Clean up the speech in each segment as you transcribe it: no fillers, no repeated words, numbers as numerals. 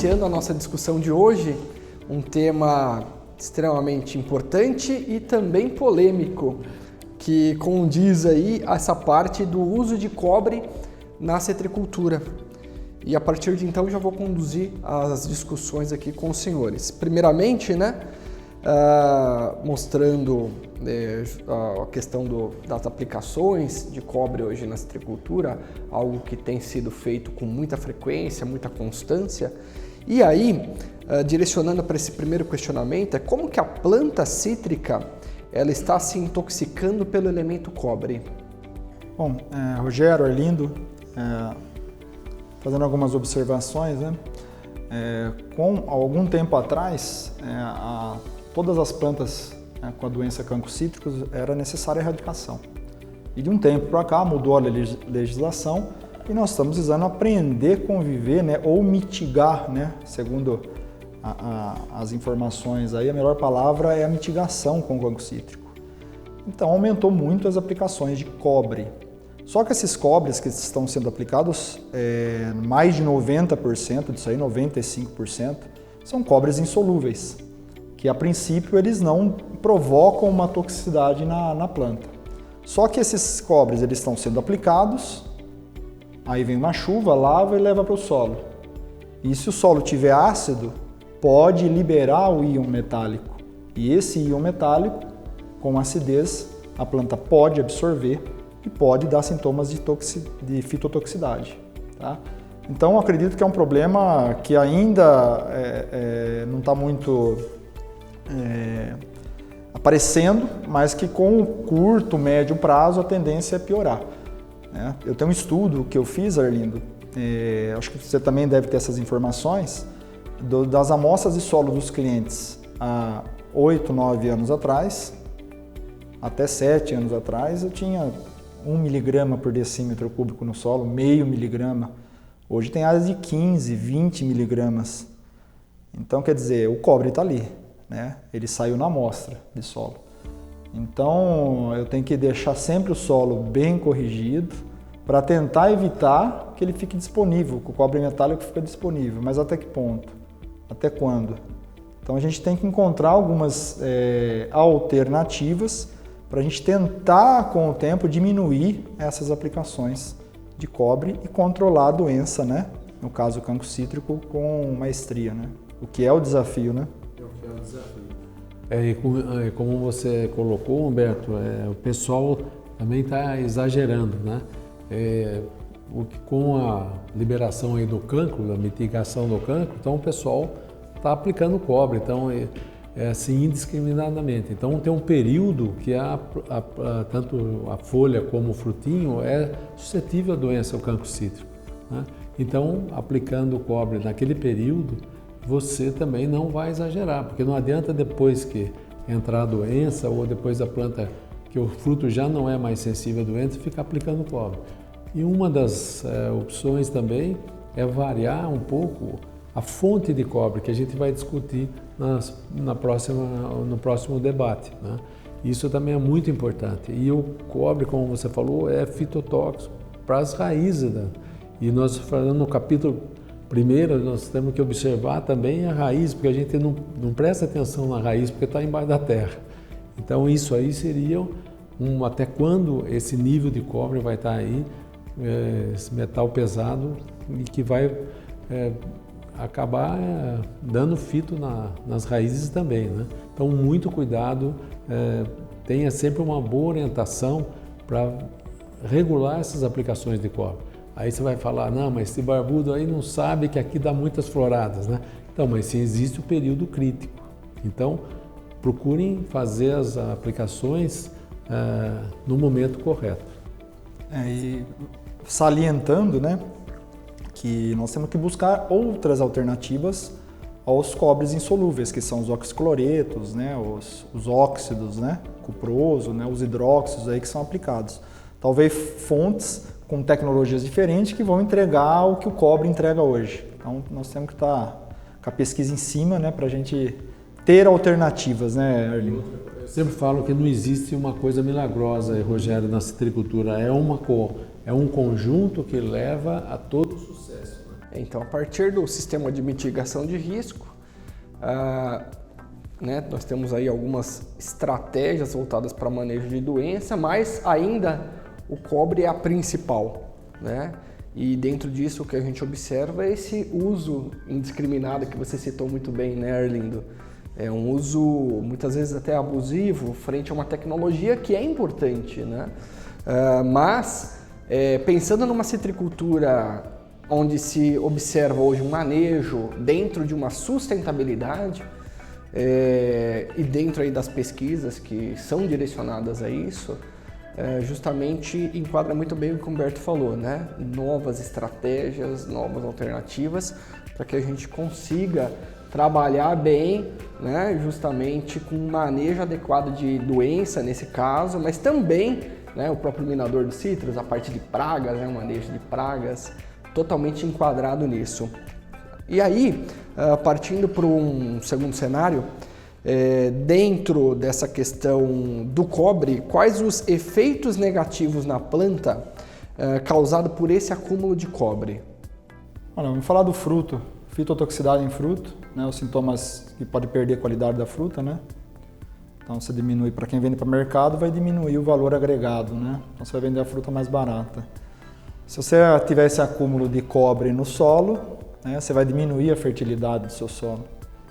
iniciando a nossa discussão de hoje, um tema extremamente importante e também polêmico, que condiz aí essa parte do uso de cobre na citricultura. E a partir de então já vou conduzir as discussões aqui com os senhores. Primeiramente, mostrando a questão das aplicações de cobre hoje na citricultura, algo que tem sido feito com muita frequência, muita constância. E aí, direcionando para esse primeiro questionamento, é como que a planta cítrica ela está se intoxicando pelo elemento cobre? Bom, Rogério, Arlindo, fazendo algumas observações, com algum tempo atrás, todas as plantas com a doença cancro cítricos era necessária a erradicação. E de um tempo para cá mudou a legislação e nós estamos precisando aprender a conviver, ou mitigar, segundo as informações aí, a melhor palavra é a mitigação com o cancro cítrico. Então aumentou muito as aplicações de cobre. Só que esses cobres que estão sendo aplicados, mais de 90% disso aí, 95%, são cobres insolúveis, que a princípio eles não provocam uma toxicidade na planta. Só que esses cobres eles estão sendo aplicados, aí vem uma chuva, lava e leva para o solo. E se o solo tiver ácido, pode liberar o íon metálico. E esse íon metálico, com acidez, a planta pode absorver e pode dar sintomas de fitotoxicidade. Tá? Então, eu acredito que é um problema que ainda não está muito aparecendo, mas que com o curto, médio prazo, a tendência é piorar. Eu tenho um estudo que eu fiz, Arlindo, acho que você também deve ter essas informações, das amostras de solo dos clientes há 8, 9 anos atrás, até 7 anos atrás, eu tinha 1 miligrama por decímetro cúbico no solo, meio miligrama. Hoje tem áreas de 15, 20 miligramas. Então, quer dizer, o cobre está ali, ele saiu na amostra de solo. Então, eu tenho que deixar sempre o solo bem corrigido para tentar evitar que ele fique disponível, que o cobre metálico fique disponível. Mas até que ponto? Até quando? Então, a gente tem que encontrar algumas alternativas para a gente tentar, com o tempo, diminuir essas aplicações de cobre e controlar a doença, no caso o cancro cítrico, com maestria, o que é o desafio, É o que é o desafio. Como você colocou, Humberto, o pessoal também está exagerando, com a liberação aí do cancro, da mitigação do cancro, então o pessoal está aplicando cobre, então assim indiscriminadamente. Então tem um período que tanto a folha como o frutinho é suscetível à doença, ao cancro cítrico. Então, aplicando o cobre naquele período, você também não vai exagerar, porque não adianta depois que entrar a doença ou depois a planta, que o fruto já não é mais sensível à doença, ficar aplicando cobre. E uma das opções também é variar um pouco a fonte de cobre, que a gente vai discutir no próximo debate. Isso também é muito importante. E o cobre, como você falou, é fitotóxico para as raízes. E nós falando no capítulo primeiro, nós temos que observar também a raiz, porque a gente não presta atenção na raiz, porque está embaixo da terra. Então isso aí seria até quando esse nível de cobre vai estar aí, esse metal pesado, e que vai acabar dando fito nas raízes também. Então, muito cuidado, tenha sempre uma boa orientação para regular essas aplicações de cobre. Aí você vai falar, não, mas esse barbudo aí não sabe que aqui dá muitas floradas, Então, mas sim, existe o período crítico. Então, procurem fazer as aplicações no momento correto. E salientando, que nós temos que buscar outras alternativas aos cobres insolúveis, que são os oxicloretos, os óxidos, cuproso, os hidróxidos aí que são aplicados. Talvez fontes com tecnologias diferentes que vão entregar o que o cobre entrega hoje. Então, nós temos que estar com a pesquisa em cima, para a gente ter alternativas, Arlindo? Eu sempre falo que não existe uma coisa milagrosa, Rogério, na citricultura. É um conjunto que leva a todo o sucesso. Então, a partir do sistema de mitigação de risco, nós temos aí algumas estratégias voltadas para manejo de doença, mas ainda o cobre é a principal, né? E dentro disso o que a gente observa é esse uso indiscriminado que você citou muito bem, né, Arlindo? É um uso muitas vezes até abusivo frente a uma tecnologia que é importante, né? Mas pensando numa citricultura onde se observa hoje um manejo dentro de uma sustentabilidade e dentro aí das pesquisas que são direcionadas a isso, justamente enquadra muito bem o que o Humberto falou, né? Novas estratégias, novas alternativas para que a gente consiga trabalhar bem, né? Justamente com um manejo adequado de doença nesse caso, mas também, né, o próprio minador de citros, a parte de pragas, né, o manejo de pragas, totalmente enquadrado nisso. E aí, partindo para um segundo cenário, dentro dessa questão do cobre, quais os efeitos negativos na planta causados por esse acúmulo de cobre? Olha, vamos falar do fruto, fitotoxicidade em fruto, né, os sintomas que pode perder a qualidade da fruta, né? Então você diminui, para quem vende para mercado, vai diminuir o valor agregado, né? Então você vai vender a fruta mais barata. Se você tiver esse acúmulo de cobre no solo, né, você vai diminuir a fertilidade do seu solo.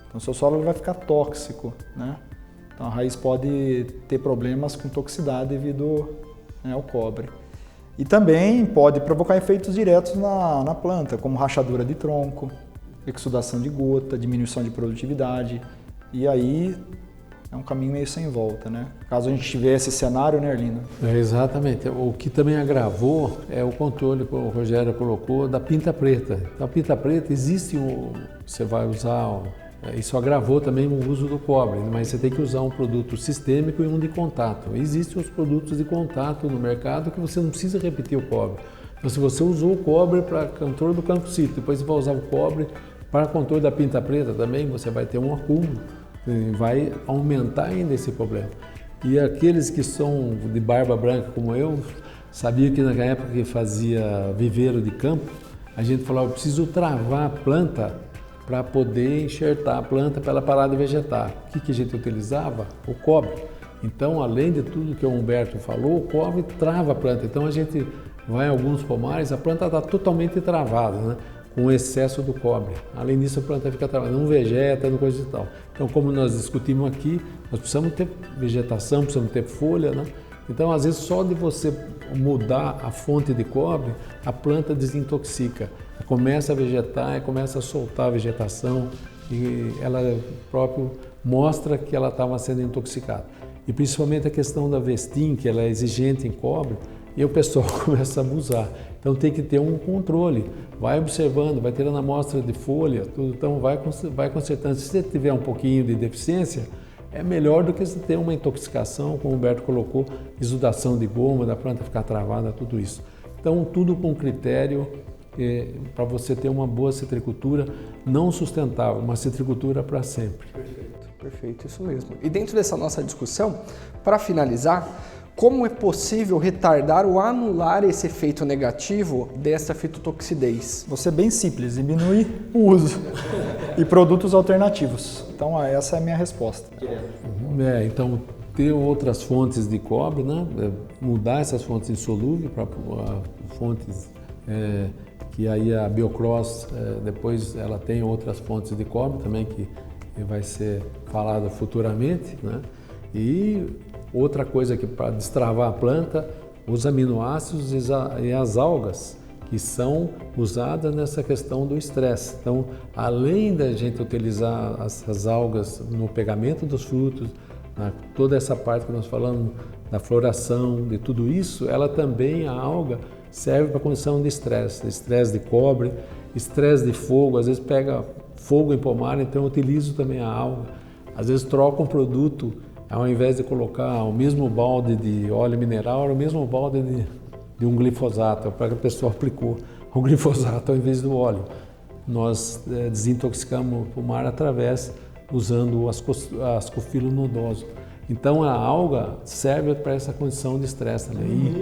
Então o seu solo vai ficar tóxico, né? Então a raiz pode ter problemas com toxicidade devido, né, ao cobre. E também pode provocar efeitos diretos na planta, como rachadura de tronco, exudação de gota, diminuição de produtividade. E aí é um caminho meio sem volta, né? Caso a gente tivesse esse cenário, né, Arlindo? Exatamente. O que também agravou é o controle que o Rogério colocou da pinta preta. Então, a pinta preta existe, você vai usar, isso agravou também o uso do cobre, mas você tem que usar um produto sistêmico e um de contato. Existem os produtos de contato no mercado que você não precisa repetir o cobre. Então, se você usou o cobre para controle do cancro-cítrio, depois você vai usar o cobre para controle da pinta preta também, você vai ter um acúmulo. Vai aumentar ainda esse problema. E aqueles que são de barba branca como eu, sabia que na época que fazia viveiro de campo, a gente falava, eu preciso travar a planta para poder enxertar a planta para ela parar de vegetar. O que a gente utilizava? O cobre. Então, além de tudo que o Humberto falou, o cobre trava a planta. Então, a gente vai em alguns pomares, a planta está totalmente travada, né? Com excesso do cobre. Além disso, a planta fica travada, não vegeta, não coisa e tal. Então, como nós discutimos aqui, nós precisamos ter vegetação, precisamos ter folha, né? Então, às vezes, só de você mudar a fonte de cobre, a planta desintoxica. Ela começa a vegetar, começa a soltar a vegetação e ela próprio mostra que ela estava sendo intoxicada. E principalmente a questão da Vestin, que ela é exigente em cobre, e o pessoal começa a abusar. Então tem que ter um controle, vai observando, vai tirando amostra de folha, tudo, então vai consertando. Se você tiver um pouquinho de deficiência, é melhor do que você ter uma intoxicação, como o Humberto colocou, exudação de goma, da planta ficar travada, tudo isso. Então tudo com critério para você ter uma boa citricultura não sustentável, uma citricultura para sempre. Perfeito, isso mesmo. E dentro dessa nossa discussão, para finalizar, como é possível retardar ou anular esse efeito negativo dessa fitotoxidez? Vou ser bem simples, diminuir o uso e produtos alternativos. Então essa é a minha resposta. Então ter outras fontes de cobre, né? Mudar essas fontes insolúveis para fontes que aí a Biocross depois ela tem outras fontes de cobre também que vai ser falada futuramente, né? E outra coisa que para destravar a planta, os aminoácidos e as algas, que são usadas nessa questão do estresse. Então, além da gente utilizar essas algas no pegamento dos frutos, toda essa parte que nós falamos da floração, de tudo isso, ela também, a alga, serve para condição de estresse de cobre, estresse de fogo, às vezes pega fogo em pomar, então eu utilizo também a alga. Às vezes troca um produto, ao invés de colocar o mesmo balde de óleo mineral, era o mesmo balde de um glifosato, para que a pessoa aplicou o glifosato ao invés do óleo. Nós desintoxicamos o pomar através, usando o ascofilo nodoso. Então a alga serve para essa condição de estresse também.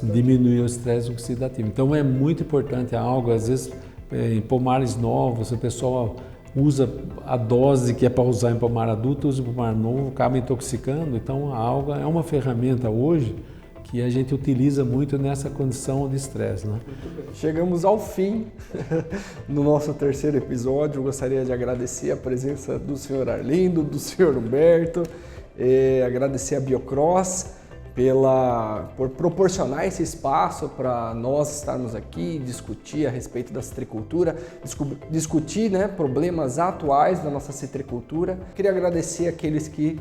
Diminuir o estresse oxidativo. Então é muito importante a alga, às vezes em pomares novos, o pessoal usa a dose que é para usar em pomar adulto, usa em pomar novo, acaba intoxicando. Então a alga é uma ferramenta hoje que a gente utiliza muito nessa condição de estresse, né? Chegamos ao fim do nosso terceiro episódio. Eu gostaria de agradecer a presença do senhor Arlindo, do senhor Humberto, agradecer a Biocross por proporcionar esse espaço para nós estarmos aqui, discutir a respeito da citricultura, discutir, né, problemas atuais da nossa citricultura. Queria agradecer aqueles que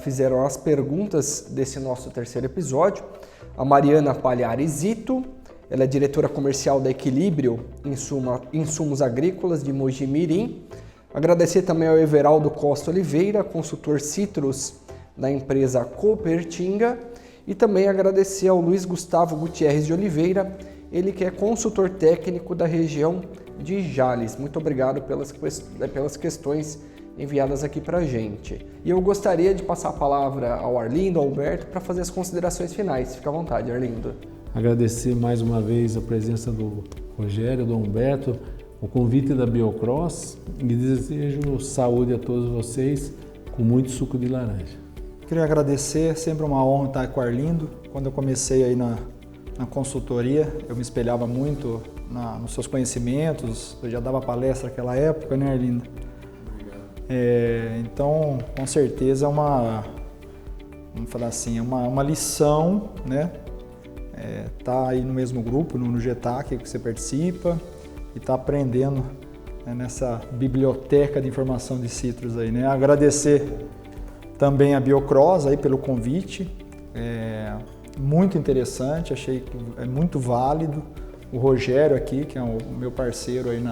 fizeram as perguntas desse nosso terceiro episódio. A Mariana Palhares-Zito, ela é diretora comercial da Equilíbrio Insumos Agrícolas de Mogi Mirim. Agradecer também ao Everaldo Costa Oliveira, consultor Citrus da empresa Coopertinga, e também agradecer ao Luiz Gustavo Gutierrez de Oliveira, ele que é consultor técnico da região de Jales. Muito obrigado pelas questões enviadas aqui para a gente. E eu gostaria de passar a palavra ao Arlindo, ao Humberto, para fazer as considerações finais. Fica à vontade, Arlindo. Agradecer mais uma vez a presença do Rogério, do Humberto, o convite da Biocross, e desejo saúde a todos vocês com muito suco de laranja. Queria agradecer, sempre uma honra estar com o Arlindo. Quando eu comecei aí na consultoria, eu me espelhava muito nos seus conhecimentos, eu já dava palestra naquela época, né, Arlindo? Obrigado. Então, com certeza é vamos falar assim, é uma lição, né? Tá aí no mesmo grupo, no GETAC que você participa, e tá aprendendo, né, nessa biblioteca de informação de citros aí, né? Agradecer também a Biocross aí pelo convite, muito interessante, achei que é muito válido. O Rogério aqui, que é o meu parceiro aí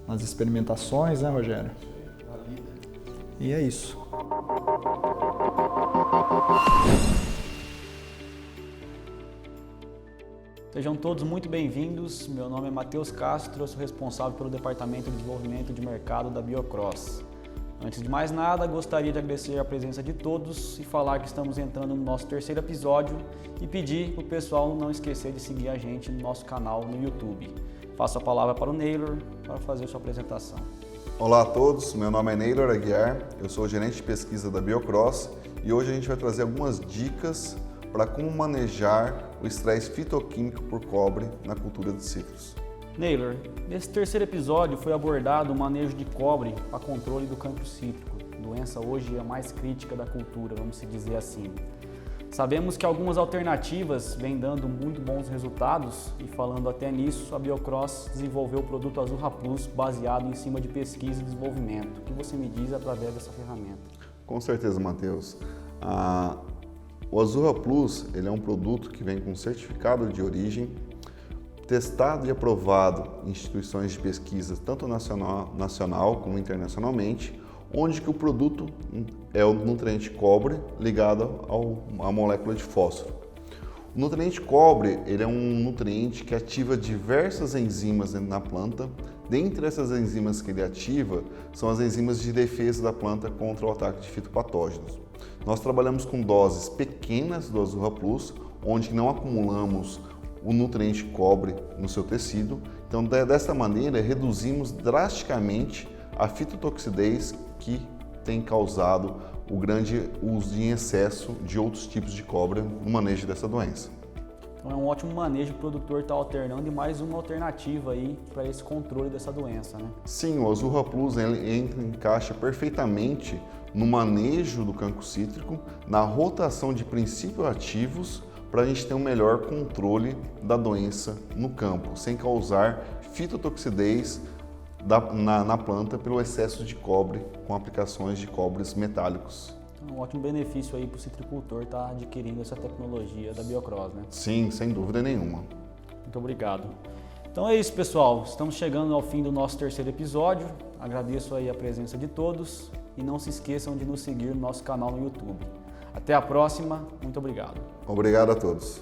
nas experimentações, né, Rogério? E é isso. Sejam todos muito bem-vindos. Meu nome é Matheus Castro, eu sou responsável pelo Departamento de Desenvolvimento de Mercado da Biocross. Antes de mais nada, gostaria de agradecer a presença de todos e falar que estamos entrando no nosso terceiro episódio e pedir para o pessoal não esquecer de seguir a gente no nosso canal no YouTube. Passo a palavra para o Neylor para fazer sua apresentação. Olá a todos, meu nome é Neylor Aguiar, eu sou gerente de pesquisa da Biocross e hoje a gente vai trazer algumas dicas para como manejar o estresse fitoquímico por cobre na cultura de citros. Neylor, nesse terceiro episódio foi abordado o manejo de cobre para controle do cancro cítrico, doença hoje a mais crítica da cultura, vamos se dizer assim. Sabemos que algumas alternativas vêm dando muito bons resultados e falando até nisso, a Biocross desenvolveu o produto Azurra Plus baseado em cima de pesquisa e desenvolvimento. O que você me diz através dessa ferramenta? Com certeza, Matheus. O Azurra Plus ele é um produto que vem com certificado de origem, testado e aprovado em instituições de pesquisa, tanto nacional como internacionalmente, onde que o produto é o nutriente cobre ligado à molécula de fósforo. O nutriente cobre ele é um nutriente que ativa diversas enzimas dentro da planta. Dentre essas enzimas que ele ativa, são as enzimas de defesa da planta contra o ataque de fitopatógenos. Nós trabalhamos com doses pequenas do Azurra Plus, onde não acumulamos o nutriente cobre no seu tecido. Então, dessa maneira, reduzimos drasticamente a fitotoxidez que tem causado o grande uso em excesso de outros tipos de cobre no manejo dessa doença. Então é um ótimo manejo, o produtor está alternando e mais uma alternativa aí para esse controle dessa doença, né? Sim, o Azurra Plus encaixa perfeitamente no manejo do cancro cítrico, na rotação de princípios ativos, para a gente ter um melhor controle da doença no campo, sem causar fitotoxidez na planta pelo excesso de cobre com aplicações de cobres metálicos. Um ótimo benefício aí para o citricultor estar adquirindo essa tecnologia da Biocross, né? Sim, sem dúvida nenhuma. Muito obrigado. Então é isso, pessoal. Estamos chegando ao fim do nosso terceiro episódio. Agradeço aí a presença de todos e não se esqueçam de nos seguir no nosso canal no YouTube. Até a próxima. Muito obrigado. Obrigado a todos.